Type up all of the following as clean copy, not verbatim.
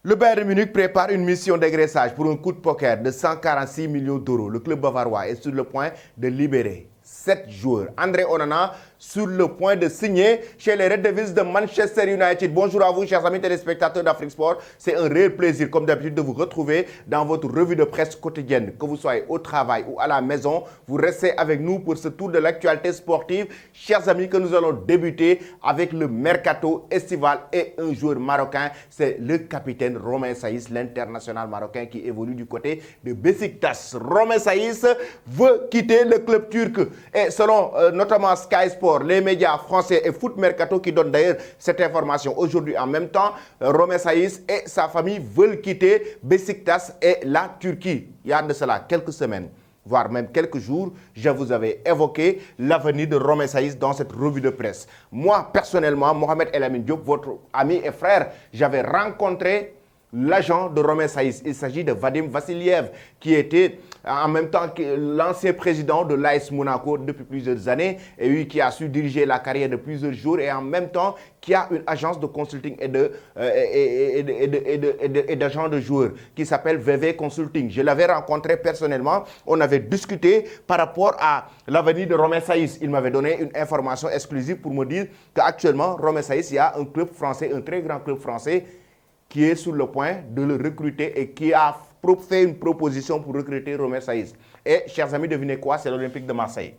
Le Bayern Munich prépare une mission dégraissage pour un coup de poker de 146 millions d'euros. Le club bavarois est sur le point de libérer 7 joueurs. André Onana sur le point de signer chez les Red Devils de Manchester United. Bonjour à vous, chers amis téléspectateurs d'Afrique Sport. C'est un réel plaisir, comme d'habitude, de vous retrouver dans votre revue de presse quotidienne. Que vous soyez au travail ou à la maison, vous restez avec nous pour ce tour de l'actualité sportive. Chers amis, que nous allons débuter avec le mercato estival et un joueur marocain. C'est le capitaine Romain Saïs, l'international marocain qui évolue du côté de Beşiktaş. Romain Saïs veut quitter le club turc. Et selon notamment Sky Sport, les médias français et Foot Mercato qui donnent d'ailleurs cette information aujourd'hui en même temps, Romain Saïs et sa famille veulent quitter Beşiktaş et la Turquie. Il y a de cela quelques semaines, voire même quelques jours, je vous avais évoqué l'avenir de Romain Saïs dans cette revue de presse. Moi, personnellement, Mohamed El Amin Diop, votre ami et frère, j'avais rencontré l'agent de Romain Saïs. Il s'agit de Vadim Vassiliev, qui était en même temps que l'ancien président de l'AS Monaco depuis plusieurs années, et lui qui a su diriger la carrière de plusieurs jours, et en même temps qui a une agence de consulting et d'agents de joueurs qui s'appelle VV Consulting. Je l'avais rencontré personnellement, on avait discuté par rapport à l'avenir de Romain Saïs. Il m'avait donné une information exclusive pour me dire qu'actuellement, Romain Saïs, il y a un club français, un très grand club français, qui est sur le point de le recruter et qui a fait une proposition pour recruter Romain Saïs. Et, chers amis, devinez quoi? C'est l'Olympique de Marseille.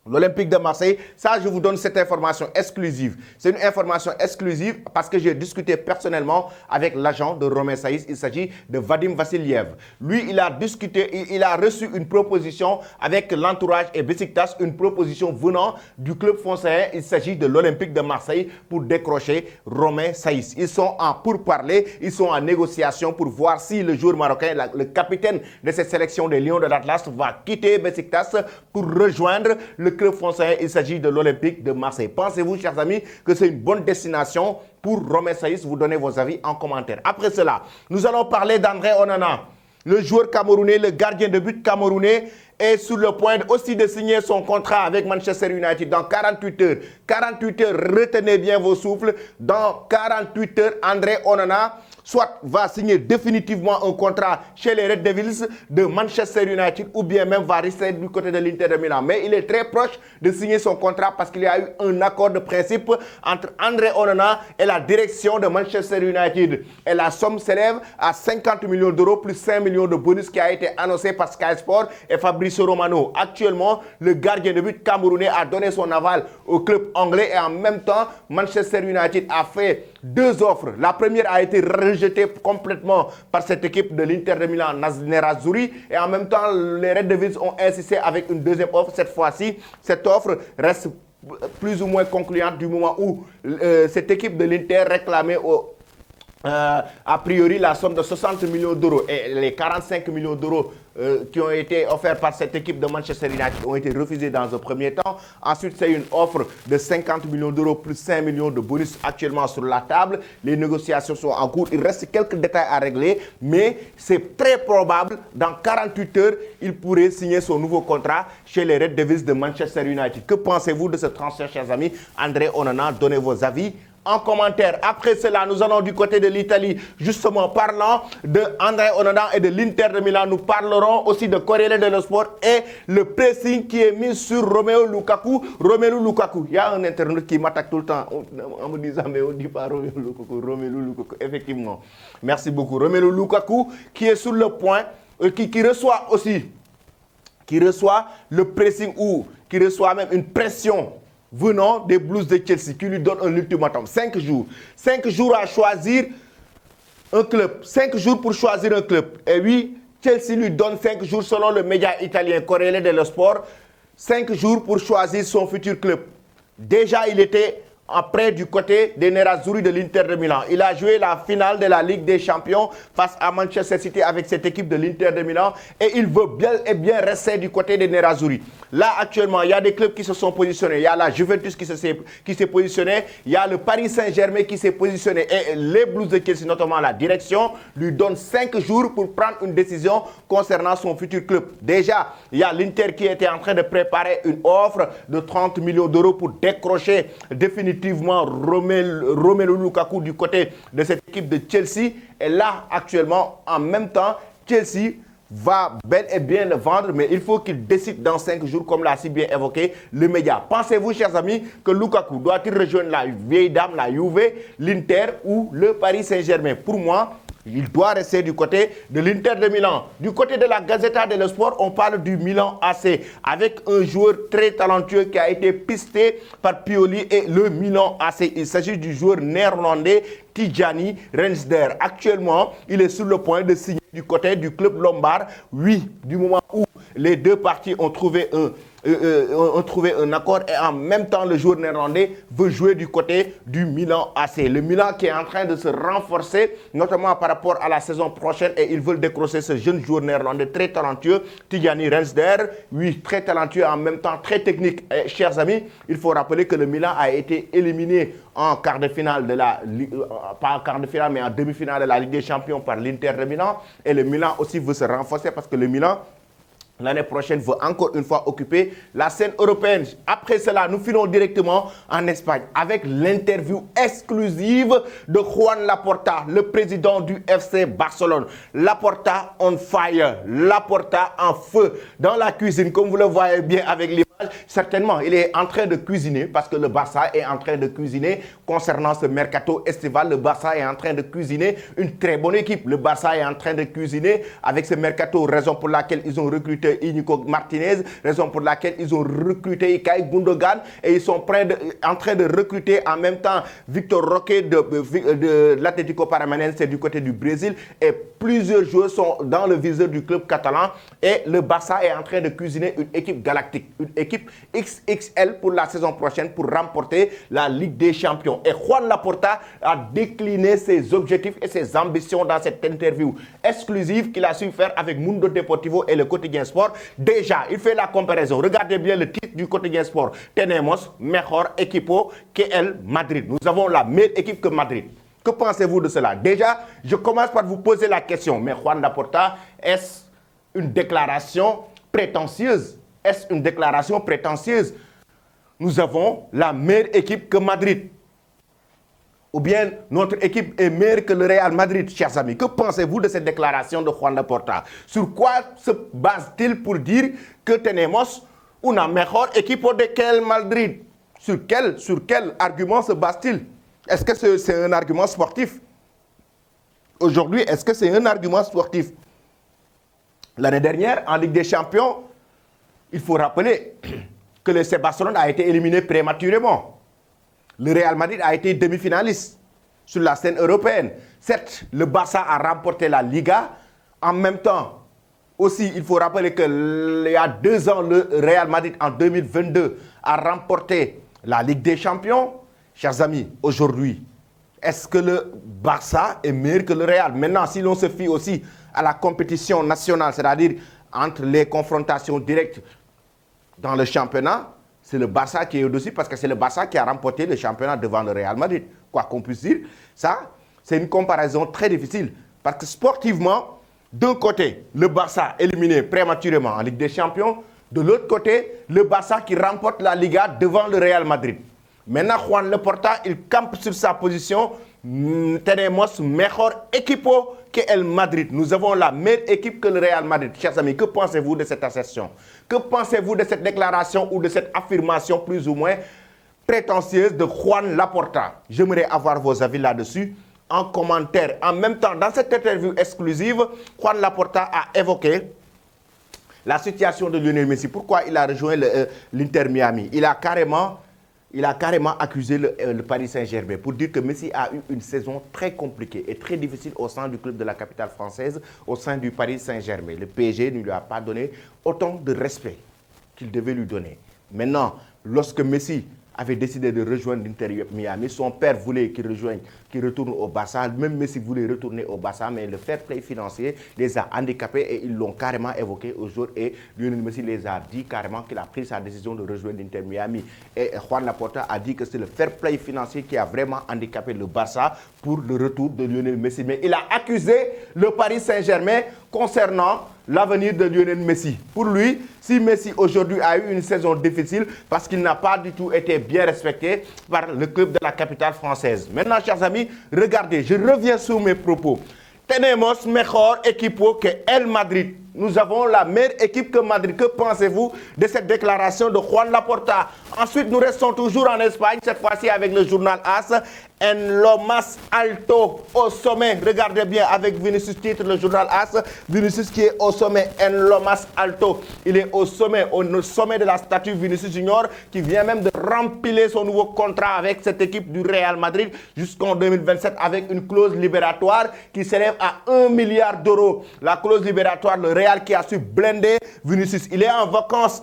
L'Olympique de Marseille, ça je vous donne cette information exclusive. C'est une information exclusive parce que j'ai discuté personnellement avec l'agent de Romain Saïs. Il s'agit de Vadim Vassiliev. Lui, il a reçu une proposition avec l'entourage et Beşiktaş, une proposition venant du club français. Il s'agit de l'Olympique de Marseille pour décrocher Romain Saïs. Ils sont en pourparlers, ils sont en négociation pour voir si le joueur marocain, le capitaine de cette sélection des Lions de l'Atlas, va quitter Beşiktaş pour rejoindre le club français. Il s'agit de l'Olympique de Marseille. Pensez-vous, chers amis, que c'est une bonne destination pour Romain Saïs? Vous donnez vos avis en commentaire. Après cela, nous allons parler d'André Onana. Le joueur camerounais, le gardien de but camerounais, est sur le point aussi de signer son contrat avec Manchester United dans 48 heures. 48 heures, retenez bien vos souffles. Dans 48 heures, André Onana soit va signer définitivement un contrat chez les Red Devils de Manchester United ou bien même va rester du côté de l'Inter de Milan. Mais il est très proche de signer son contrat parce qu'il y a eu un accord de principe entre André Onana et la direction de Manchester United. Et la somme s'élève à 50 millions d'euros plus 5 millions de bonus qui a été annoncé par Sky Sport et Fabrizio Romano. Actuellement, le gardien de but camerounais a donné son aval au club anglais et en même temps, Manchester United a fait 2 offres. La première a été rejeté complètement par cette équipe de l'Inter de Milan, Nerazzurri, et en même temps, les Red Devils ont insisté avec une deuxième offre. Cette fois-ci, cette offre reste plus ou moins concluante du moment où cette équipe de l'Inter réclamait a priori la somme de 60 millions d'euros et les 45 millions d'euros qui ont été offerts par cette équipe de Manchester United ont été refusés dans un premier temps. Ensuite, c'est une offre de 50 millions d'euros plus 5 millions de bonus actuellement sur la table. Les négociations sont en cours. Il reste quelques détails à régler, mais c'est très probable, dans 48 heures, il pourrait signer son nouveau contrat chez les Red Devils de Manchester United. Que pensez-vous de ce transfert, chers amis? André Onana, donnez vos avis en commentaire. Après cela, nous allons du côté de l'Italie. Justement, parlant de André Onana et de l'Inter de Milan, nous parlerons aussi de Corriere dello Sport et le pressing qui est mis sur Romelu Lukaku. Romelu Lukaku. Il y a un internaute qui m'attaque tout le temps en me disant mais on ne dit pas Romelu Lukaku, Romelu Lukaku. Effectivement. Merci beaucoup. Romelu Lukaku qui est sur le point, qui reçoit le pressing ou qui reçoit même une pression venant des Blues de Chelsea qui lui donne un ultimatum. 5 jours. 5 jours à choisir un club. 5 jours pour choisir un club. Et oui, Chelsea lui donne 5 jours selon le média italien Corriere dello Sport. 5 jours pour choisir son futur club. Déjà, il était après du côté des Nerazzurri de l'Inter de Milan. Il a joué la finale de la Ligue des Champions face à Manchester City avec cette équipe de l'Inter de Milan et il veut bien et bien rester du côté des Nerazzurri. Là, actuellement, il y a des clubs qui se sont positionnés. Il y a la Juventus qui s'est positionnée. Il y a le Paris Saint-Germain qui s'est positionné. Et les Blues de Chelsea, notamment la direction, lui donne 5 jours pour prendre une décision concernant son futur club. Déjà, il y a l'Inter qui était en train de préparer une offre de 30 millions d'euros pour décrocher définitivement définitivement Romelu Lukaku du côté de cette équipe de Chelsea. Et là, actuellement, en même temps, Chelsea va bel et bien le vendre, mais il faut qu'il décide dans 5 jours, comme l'a si bien évoqué le média. Pensez-vous, chers amis, que Lukaku doit-il rejoindre la vieille dame, la Juve, l'Inter ou le Paris Saint-Germain? Pour moi, il doit rester du côté de l'Inter de Milan. Du côté de la Gazzetta dello Sport, on parle du Milan AC, avec un joueur très talentueux qui a été pisté par Pioli et le Milan AC. Il s'agit du joueur néerlandais Tijani Rensder. Actuellement, il est sur le point de signer du côté du club lombard. Oui, du moment où les deux parties ont trouvé un accord et en même temps le joueur néerlandais veut jouer du côté du Milan AC. Le Milan qui est en train de se renforcer, notamment par rapport à la saison prochaine, et ils veulent décrocher ce jeune joueur néerlandais très talentueux, Tijani Rensder. Oui, très talentueux, en même temps très technique. Et, chers amis, il faut rappeler que le Milan a été éliminé en quart de finale de la pas en quart de finale, mais en demi-finale de la Ligue des Champions par l'Inter de Milan. Et le Milan aussi veut se renforcer parce que le Milan, l'année prochaine, veut encore une fois occuper la scène européenne. Après cela, nous filons directement en Espagne avec l'interview exclusive de Juan Laporta, le président du FC Barcelone. Laporta on fire, Laporta en feu dans la cuisine, comme vous le voyez bien avec l'image. Certainement, il est en train de cuisiner parce que le Barça est en train de cuisiner concernant ce mercato estival. Le Barça est en train de cuisiner une très bonne équipe. Le Barça est en train de cuisiner avec ce mercato, raison pour laquelle ils ont recruté Íñigo Martínez, raison pour laquelle ils ont recruté Ilkay Gundogan et ils sont en train de recruter en même temps Victor Roque de l'Atlético Paranaense du côté du Brésil, et plusieurs joueurs sont dans le viseur du club catalan, et le Barça est en train de cuisiner une équipe galactique, une équipe XXL pour la saison prochaine pour remporter la Ligue des Champions. Et Juan Laporta a décliné ses objectifs et ses ambitions dans cette interview exclusive qu'il a su faire avec Mundo Deportivo et le Quotidien Sport. Déjà, il fait la comparaison. Regardez bien le titre du Quotidien Sport. Tenemos mejor equipo que el Madrid. Nous avons la meilleure équipe que Madrid. Que pensez-vous de cela? Déjà, je commence par vous poser la question. Mais Juan Laporta, est-ce une déclaration prétentieuse? Est-ce une déclaration prétentieuse? Nous avons la meilleure équipe que Madrid. Ou bien notre équipe est meilleure que le Real Madrid, chers amis. Que pensez-vous de cette déclaration de Juan Laporta? Sur quoi se base-t-il pour dire que tenemos una mejor equipo de que el Madrid? Sur quel argument se base-t-il? Est-ce que c'est un argument sportif? Aujourd'hui, est-ce que c'est un argument sportif? L'année dernière, en Ligue des Champions, il faut rappeler que le FC Barcelone a été éliminé prématurément. Le Real Madrid a été demi-finaliste sur la scène européenne. Certes, le Barça a remporté la Liga. En même temps, aussi, il faut rappeler qu'il y a 2 ans, le Real Madrid, en 2022, a remporté la Ligue des Champions. Chers amis, aujourd'hui, est-ce que le Barça est meilleur que le Real? Maintenant, si l'on se fie aussi à la compétition nationale, c'est-à-dire entre les confrontations directes dans le championnat, c'est le Barça qui est au-dessus parce que c'est le Barça qui a remporté le championnat devant le Real Madrid. Quoi qu'on puisse dire, ça, c'est une comparaison très difficile. Parce que sportivement, d'un côté, le Barça éliminé prématurément en Ligue des Champions. De l'autre côté, le Barça qui remporte la Liga devant le Real Madrid. Maintenant, Juan Laporta, il campe sur sa position. Tenemos mejor equipo que el Madrid. Nous avons la meilleure équipe que le Real Madrid. Chers amis, que pensez-vous de cette assertion? Que pensez-vous de cette déclaration ou de cette affirmation plus ou moins prétentieuse de Juan Laporta? J'aimerais avoir vos avis là-dessus en commentaire. En même temps, dans cette interview exclusive, Juan Laporta a évoqué la situation de Lionel Messi. Pourquoi il a rejoint l'Inter Miami? Il a carrément accusé le Paris Saint-Germain pour dire que Messi a eu une saison très compliquée et très difficile au sein du club de la capitale française, au sein du Paris Saint-Germain. Le PSG ne lui a pas donné autant de respect qu'il devait lui donner. Maintenant, lorsque Messi avait décidé de rejoindre l'Inter Miami, son père voulait qu'il retourne au Barça. Même Messi voulait retourner au Barça, mais le fair play financier les a handicapés et ils l'ont carrément évoqué au jour. Et Lionel Messi les a dit carrément qu'il a pris sa décision de rejoindre l'Inter Miami. Et Juan Laporta a dit que c'est le fair play financier qui a vraiment handicapé le Barça pour le retour de Lionel Messi. Mais il a accusé le Paris Saint-Germain concernant l'avenir de Lionel Messi. Pour lui, si Messi aujourd'hui a eu une saison difficile parce qu'il n'a pas du tout été bien respecté par le club de la capitale française. Maintenant, chers amis, regardez, je reviens sur mes propos. Tenemos mejor equipo que el Madrid. Nous avons la meilleure équipe que Madrid. Que pensez-vous de cette déclaration de Juan Laporta? Ensuite, nous restons toujours en Espagne, cette fois-ci avec le journal AS. En lo más alto, au sommet. Regardez bien avec Vinicius titre le journal AS. Vinicius qui est au sommet. En lo más alto. Il est au sommet de la statue Vinicius Junior qui vient même de remplir son nouveau contrat avec cette équipe du Real Madrid jusqu'en 2027 avec une clause libératoire qui s'élève à 1 milliard d'euros. La clause libératoire, le Real qui a su blender Vinicius. Il est en vacances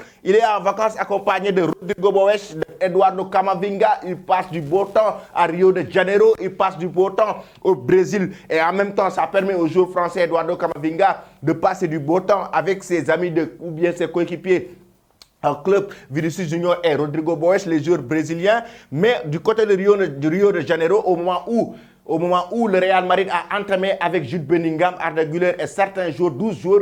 accompagné de Rodrigo Boes, d'Eduardo Camavinga. Il passe du beau temps à Rio de Janeiro, il passe du beau temps au Brésil. Et en même temps, ça permet au joueur français Eduardo Camavinga de passer du beau temps avec ses amis ou bien ses coéquipiers en club, Vinicius Junior et Rodrigo Boes, les joueurs brésiliens. Mais du côté de Rio de Janeiro, au moment où le Real Madrid a entamé avec Jude Bellingham, Arda Güler et certains joueurs, 12 joueurs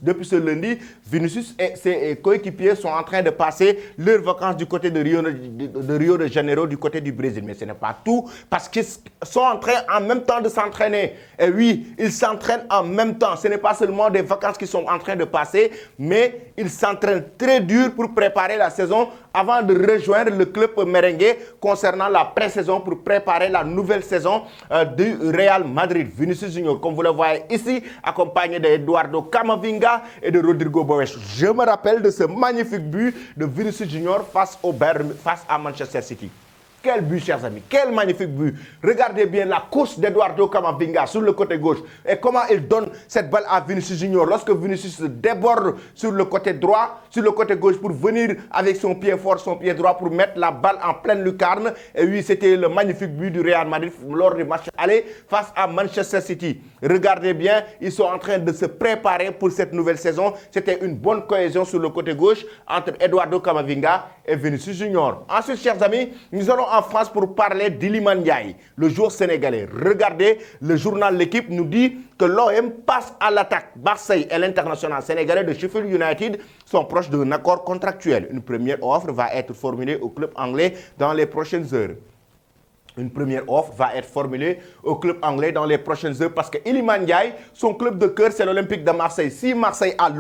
depuis ce lundi, Vinicius et ses coéquipiers sont en train de passer leurs vacances du côté de Rio de Janeiro, du côté du Brésil. Mais ce n'est pas tout, parce qu'ils sont en train en même temps de s'entraîner. Et oui, ils s'entraînent en même temps. Ce n'est pas seulement des vacances qu'ils sont en train de passer, mais ils s'entraînent très dur pour préparer la saison avant de rejoindre le club merengue concernant la pré-saison pour préparer la nouvelle saison du Real Madrid. Vinicius Junior, comme vous le voyez ici, accompagné d'Eduardo Camavinga et de Rodrigo Boes. Je me rappelle de ce magnifique but de Vinicius Junior face à Manchester City. Quel but, chers amis, quel magnifique but. Regardez bien la course d'Eduardo Camavinga sur le côté gauche et comment il donne cette balle à Vinicius Junior lorsque Vinicius déborde sur le côté droit, sur le côté gauche pour venir avec son pied fort, son pied droit pour mettre la balle en pleine lucarne. Et oui, c'était le magnifique but du Real Madrid lors du match aller face à Manchester City. Regardez bien, ils sont en train de se préparer pour cette nouvelle saison. C'était une bonne cohésion sur le côté gauche entre Eduardo Camavinga et Vinicius Junior. Ensuite, chers amis, nous allons en France pour parler d'Iliman Ndiaye, le joueur sénégalais. Regardez, le journal L'Équipe nous dit que l'OM passe à l'attaque. Marseille et l'international sénégalais de Sheffield United sont proches d'un accord contractuel. Une première offre va être formulée au club anglais dans les prochaines heures. Une première offre va être formulée au club anglais dans les prochaines heures parce que Iliman Ndiaye, son club de cœur, c'est l'Olympique de Marseille. Si Marseille a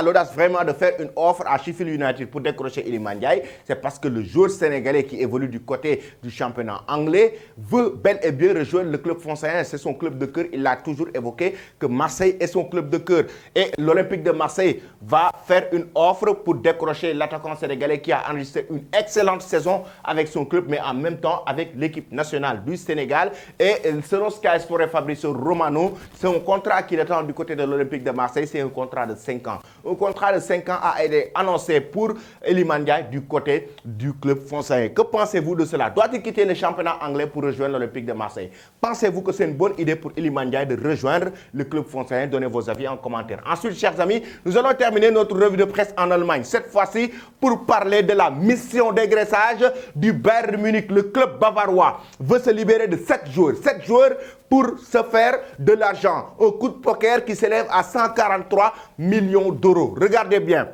l'audace vraiment de faire une offre à Sheffield United pour décrocher Iliman Ndiaye, c'est parce que le joueur sénégalais qui évolue du côté du championnat anglais veut bel et bien rejoindre le club français. C'est son club de cœur. Il a toujours évoqué que Marseille est son club de cœur. Et l'Olympique de Marseille va faire une offre pour décrocher l'attaquant sénégalais qui a enregistré une excellente saison avec son club, mais en même temps avec l'équipe nationale du Sénégal. Et selon ce qu'a exploré Fabrizio Romano, c'est un contrat qui attend du côté de l'Olympique de Marseille. C'est un contrat de 5 ans. Un contrat de 5 ans a été annoncé pour Iliman Ndiaye du côté du club français. Que pensez-vous de cela? Doit-il quitter le championnat anglais pour rejoindre l'Olympique de Marseille? Pensez-vous que c'est une bonne idée pour Iliman Ndiaye de rejoindre le club français? Donnez vos avis en commentaire. Ensuite, chers amis, nous allons terminer notre revue de presse en Allemagne. Cette fois-ci, pour parler de la mission dégraissage du Bayern Munich. Le club bavarois veut se libérer de 7 joueurs. 7 joueurs pour se faire de l'argent. Un coup de poker qui s'élève à 143 millions d'euros. Regardez bien.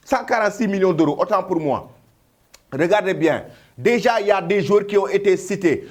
146 millions d'euros, autant pour moi. Regardez bien. Déjà, il y a des joueurs qui ont été cités.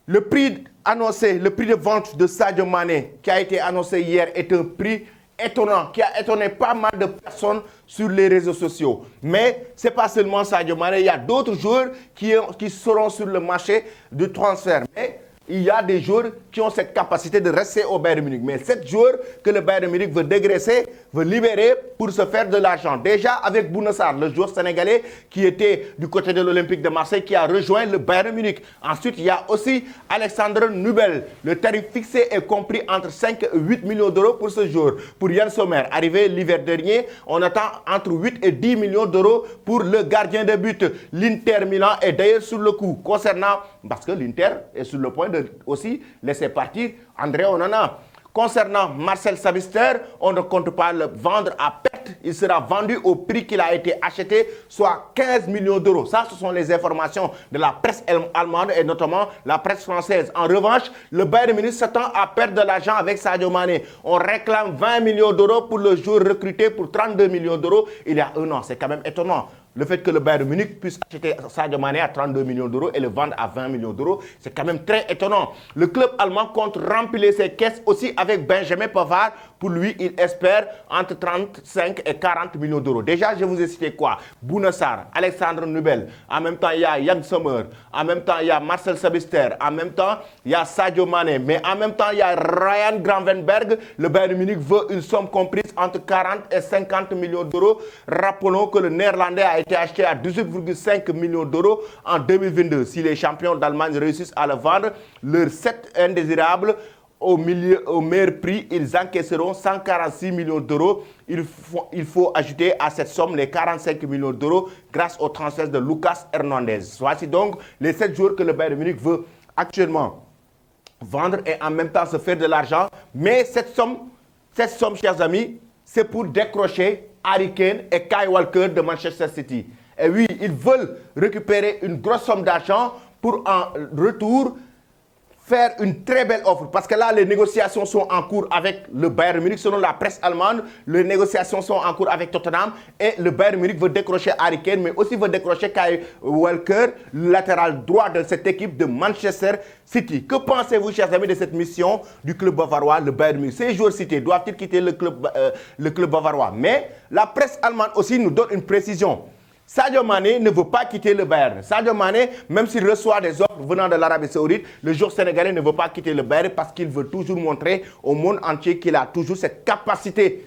Le prix annoncé, le prix de vente de Sadio Mané qui a été annoncé hier est un prix étonnant, qui a étonné pas mal de personnes sur les réseaux sociaux. Mais ce n'est pas seulement Sadio Mané, il y a d'autres joueurs qui seront sur le marché du transfert. Mais il y a des joueurs qui ont cette capacité de rester au Bayern Munich. Mais 7 joueurs que le Bayern Munich veut dégraisser, veut libérer pour se faire de l'argent. Déjà avec Bouna Sarr, le joueur sénégalais qui était du côté de l'Olympique de Marseille, qui a rejoint le Bayern Munich. Ensuite, il y a aussi Alexandre Nubel. Le tarif fixé est compris entre 5 et 8 millions d'euros pour ce joueur. Pour Yann Sommer, arrivé l'hiver dernier, on attend entre 8 et 10 millions d'euros pour le gardien de but. L'Inter Milan est d'ailleurs sur le coup. Concernant, parce que l'Inter est sur le point de aussi laisser partir André Onana. Concernant Marcel Sabitzer, on ne compte pas le vendre à perte. il sera vendu au prix qu'il a été acheté, soit 15 millions d'euros. Ça, ce sont les informations de la presse allemande et notamment la presse française. En revanche, le Bayern Munich s'attend à perdre de l'argent avec Sadio Mané. On réclame 20 millions d'euros pour le joueur recruté pour 32 millions d'euros il y a un an. C'est quand même étonnant. Le fait que le Bayern Munich puisse acheter Sadio Mané à 32 millions d'euros et le vendre à 20 millions d'euros, c'est quand même très étonnant. Le club allemand compte remplir ses caisses aussi avec Benjamin Pavard. Pour lui, il espère entre 35 et 40 millions d'euros. Déjà, je vous ai cité quoi? Bouna Sarr, Alexandre Nubel. En même temps, il y a Yann Sommer. En même temps, il y a Marcel Sabitzer. En même temps, il y a Sadio Mané. Mais en même temps, il y a Ryan Gravenberch. Le Bayern Munich veut une somme comprise entre 40 et 50 millions d'euros. Rappelons que le Néerlandais a été acheté à 18,5 millions d'euros en 2022. Si les champions d'Allemagne réussissent à le vendre, leurs 7 indésirables au meilleur prix, ils encaisseront 146 millions d'euros. Il faut ajouter à cette somme les 45 millions d'euros grâce au transfert de Lucas Hernandez. Voici donc les 7 joueurs que le Bayern Munich veut actuellement vendre et en même temps se faire de l'argent. Mais cette somme, chers amis, c'est pour décrocher Harry Kane et Kyle Walker de Manchester City. Et oui, ils veulent récupérer une grosse somme d'argent pour en retour faire une très belle offre. Parce que là, les négociations sont en cours avec le Bayern Munich. Selon la presse allemande, les négociations sont en cours avec Tottenham. Et le Bayern Munich veut décrocher Harry Kane, mais aussi veut décrocher Kyle Walker, latéral droit de cette équipe de Manchester City. Que pensez-vous, chers amis, de cette mission du club bavarois, le Bayern Munich? Ces joueurs cités doivent-ils quitter le club bavarois? Mais la presse allemande aussi nous donne une précision. Sadio Mané ne veut pas quitter le Bayern. Sadio Mané, même s'il reçoit des offres venant de l'Arabie Saoudite, le joueur sénégalais ne veut pas quitter le Bayern parce qu'il veut toujours montrer au monde entier qu'il a toujours cette capacité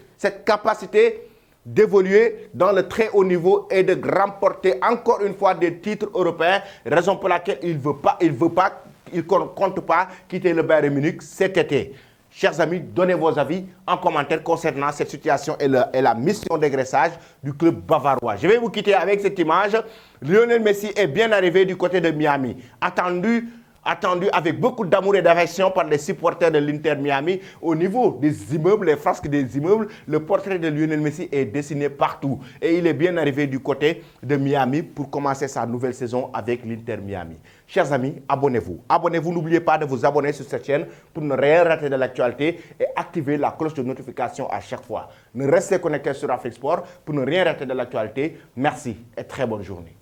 d'évoluer dans le très haut niveau et de remporter encore une fois des titres européens, raison pour laquelle il ne compte pas quitter le Bayern Munich cet été. Chers amis, donnez vos avis en commentaire concernant cette situation et la mission dégraissage du club bavarois. Je vais vous quitter avec cette image. Lionel Messi est bien arrivé du côté de Miami. Attendu avec beaucoup d'amour et d'affection par les supporters de l'Inter Miami. Au niveau des immeubles, les fresques des immeubles, le portrait de Lionel Messi est dessiné partout. Et il est bien arrivé du côté de Miami pour commencer sa nouvelle saison avec l'Inter Miami. Chers amis, abonnez-vous. Abonnez-vous, n'oubliez pas de vous abonner sur cette chaîne pour ne rien rater de l'actualité et activer la cloche de notification à chaque fois. Ne restez connectés sur Afrique Sport pour ne rien rater de l'actualité. Merci et très bonne journée.